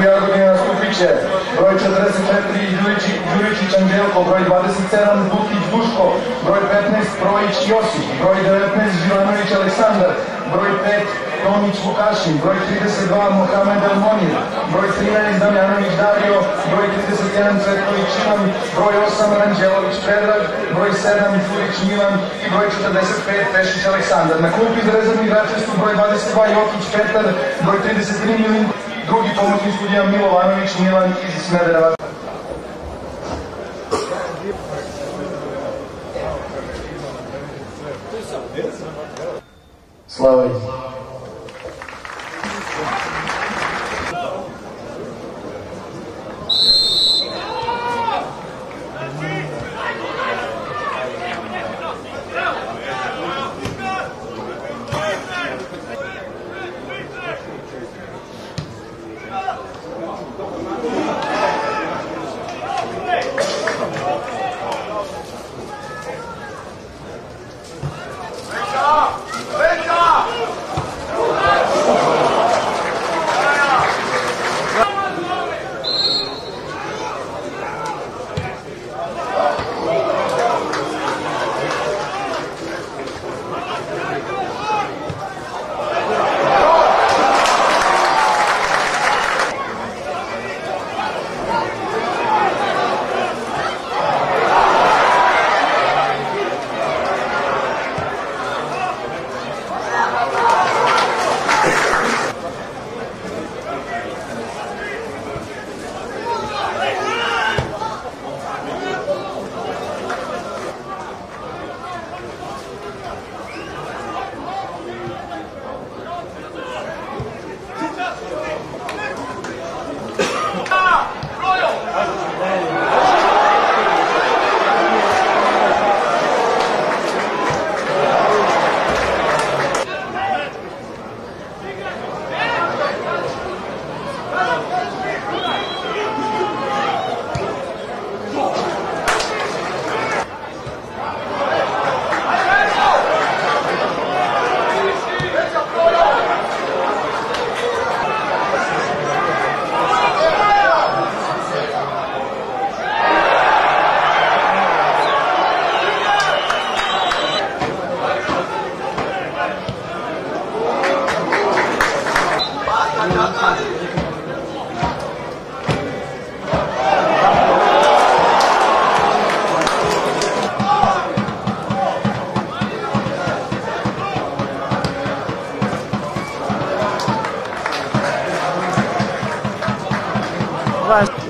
Jagodina nastupit će broj 44 Đuričić Anđelko, broj 27 Bukić Duško, broj 15 Projić Josip, broj 19 Živanović Aleksandar, broj 5 Tomić Vukašin, broj 32 Mohamed Elmonir, broj 13 Damjanović Dario, broj 31 Cvetković Ivan, broj 8 Ranđelović Predrag, broj 7 Đurić Milan i broj 45 Pešić Aleksandar. Na klupi za rezervni igrače su broj 22 Jokić Petar, broj 33 Milin, drugi pomoćni sudija Milovanović Milan iz Smedereva. Slava. Vai.